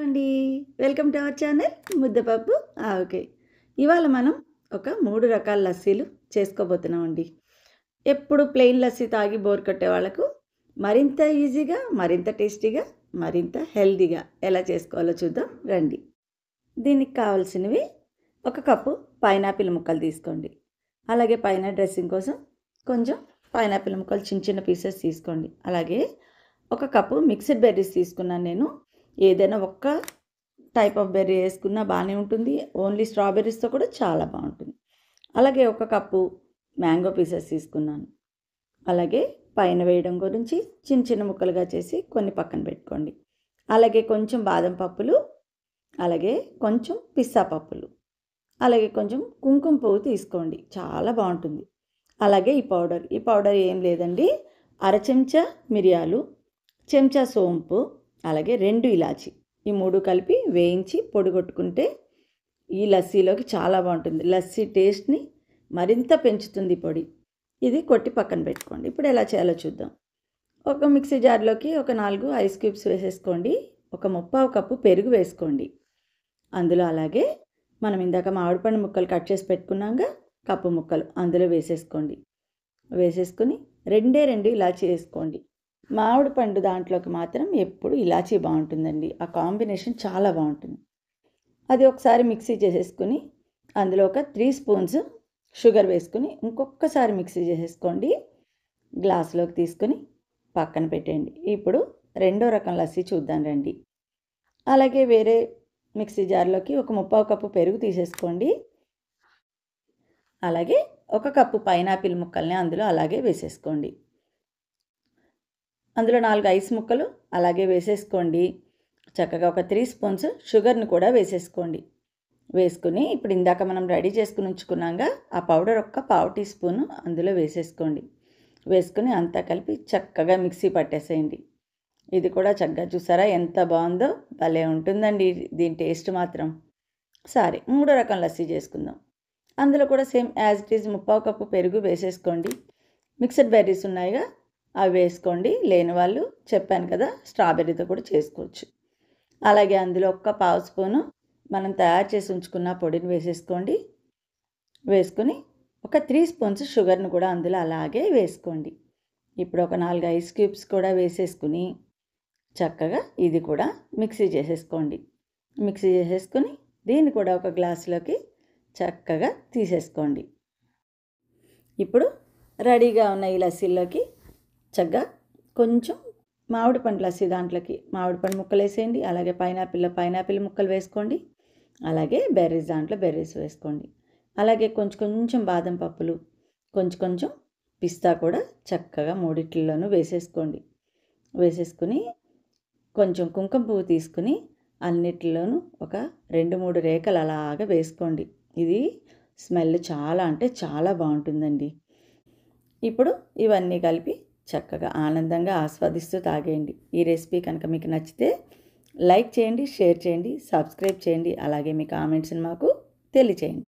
అండి welcome to our channel ముద్దపప్పు ఆవకాయ. ఇవాళ మనం ఒక 3 రకాల లస్సీలు చేసుకోబోతున్నామండి. ఎప్పుడు ప్లెయిన్ లస్సీ తాగి బోర్ కొట్టే వాళ్ళకు మరింత ఈజీగా, మరింత టేస్టీగా, మరింత హెల్తీగా ఎలా చేసుకోవాలో చూద్దాం రండి. దీనికి కావాల్సినవి 1 కప్పు పైనాపిల్ ముక్కలు తీసుకోండి. అలాగే పైన డ్రెస్సింగ్ కోసం కొంచెం పైనాపిల్ ముక్కలు చిన్న చిన్న పీసెస్ తీసుకోండి. అలాగే 1 కప్పు మిక్స్డ్ బెర్రీస్ తీసుకున్నాను నేను. ఏదైనా ఒక్క టైప్ ఆఫ్ బెర్రీ వేసుకున్నా బాగానే ఉంటుంది. ఓన్లీ స్ట్రాబెర్రీస్తో కూడా చాలా బాగుంటుంది. అలాగే 1 కప్పు మ్యాంగో పీసెస్ తీసుకున్నాను. అలాగే పైన వేయడం గురించి చిన్న చిన్న ముక్కలుగా చేసి కొన్ని పక్కన పెట్టుకోండి. అలాగే కొంచెం బాదం పప్పులు, అలాగే కొంచెం పిస్తా పప్పులు, అలాగే కొంచెం కుంకుమ పువ్వు తీసుకోండి, చాలా బాగుంటుంది. అలాగే ఈ పౌడర్ ఏం లేదండి, అర చెంచా మిరియాలు, చెంచా సోంపు, అలాగే 2 ఇలాచి, ఈ 3 కలిపి వేయించి పొడి కొట్టుకుంటే ఈ లస్సీలోకి చాలా బాగుంటుంది. లస్సీ టేస్ట్ని మరింత పెంచుతుంది పొడి. ఇది కొట్టి పక్కన పెట్టుకోండి. ఇప్పుడు ఎలా చేయాలో చూద్దాం. ఒక మిక్సీ జార్లోకి ఒక 4 ఐస్ క్యూబ్స్ వేసేసుకోండి. ఒక 3/4 కప్పు పెరుగు వేసుకోండి. అందులో అలాగే మనం ఇందాక మామిడి పండు ముక్కలు కట్ చేసి పెట్టుకున్నాక కప్పు ముక్కలు అందులో వేసేసుకోండి. వేసేసుకుని 2 ఇలాచి వేసుకోండి. మామిడి పండు దాంట్లోకి మాత్రం ఎప్పుడు ఇలాచీ బాగుంటుందండి. ఆ కాంబినేషన్ చాలా బాగుంటుంది. అది ఒకసారి మిక్సీ చేసేసుకుని అందులో ఒక 3 స్పూన్స్ షుగర్ వేసుకుని ఇంకొకసారి మిక్సీ చేసేసుకోండి. గ్లాసులోకి తీసుకుని పక్కన పెట్టండి. ఇప్పుడు 2వ రకం లస్సీ చూద్దాం రండి. అలాగే వేరే మిక్సీ జార్లోకి ఒక 3/4 కప్పు పెరుగు తీసేసుకోండి. అలాగే 1 కప్పు పైనాపిల్ ముక్కల్ని అందులో అలాగే వేసేసుకోండి. అందులో 4 ఐస్ ముక్కలు అలాగే వేసేసుకోండి. చక్కగా ఒక 3 స్పూన్స్ షుగర్ని కూడా వేసేసుకోండి. వేసుకుని ఇప్పుడు ఇందాక మనం రెడీ చేసుకుని ఉంచుకున్నాక ఆ పౌడర్ ఒక 1/2 టీ స్పూన్ అందులో వేసేసుకోండి. వేసుకుని అంతా కలిపి చక్కగా మిక్సీ పట్టేసేయండి. ఇది కూడా చక్కగా చూసారా ఎంత బాగుందో, భలే ఉంటుందండి దీని టేస్ట్ మాత్రం. సరే, 3వ రకం లస్సీ చేసుకుందాం. అందులో కూడా same as it is 3/4 cup పెరుగు వేసేసుకోండి. మిక్స్డ్ బెర్రీస్ ఉన్నాయిగా అవి వేసుకోండి. లేని వాళ్ళు చెప్పాను కదా స్ట్రాబెర్రీతో కూడా చేసుకోవచ్చు. అలాగే అందులో ఒక 1/2 స్పూను మనం తయారు చేసి ఉంచుకున్న పొడిని వేసేసుకోండి. వేసుకుని ఒక 3 స్పూన్స్ షుగర్ని కూడా అందులో అలాగే వేసుకోండి. ఇప్పుడు ఒక 4 ఐస్ క్యూబ్స్ కూడా వేసేసుకుని చక్కగా ఇది కూడా మిక్సీ చేసేసుకోండి. మిక్సీ చేసేసుకుని దీన్ని కూడా ఒక గ్లాసులోకి చక్కగా తీసేసుకోండి. ఇప్పుడు రెడీగా ఉన్న ఈ లస్సీలోకి చక్కగా కొంచెం మామిడి పండు లస్సీ దాంట్లోకి మామిడి పండు ముక్కలు వేసేయండి. అలాగే పైనాపిల్ ముక్కలు వేసుకోండి. అలాగే బెర్రీస్ దాంట్లో బెర్రీస్ వేసుకోండి. అలాగే కొంచెం బాదం పప్పులు, కొంచెం పిస్తా కూడా చక్కగా మూడిట్లలోనూ వేసేసుకోండి. వేసేసుకుని కొంచెం కుంకుమ పువ్వు తీసుకుని అన్నిటిలోనూ ఒక 2-3 రేఖలు అలాగా వేసుకోండి. ఇది స్మెల్ చాలా అంటే చాలా బాగుంటుందండి. ఇప్పుడు ఇవన్నీ కలిపి చక్కగా ఆనందంగా ఆస్వాదిస్తూ తాగేయండి. ఈ రెసిపీ కనుక మీకు నచ్చితే లైక్ చేయండి, షేర్ చేయండి, సబ్స్క్రైబ్ చేయండి. అలాగే మీ కామెంట్స్ని మాకు తెలియచేయండి.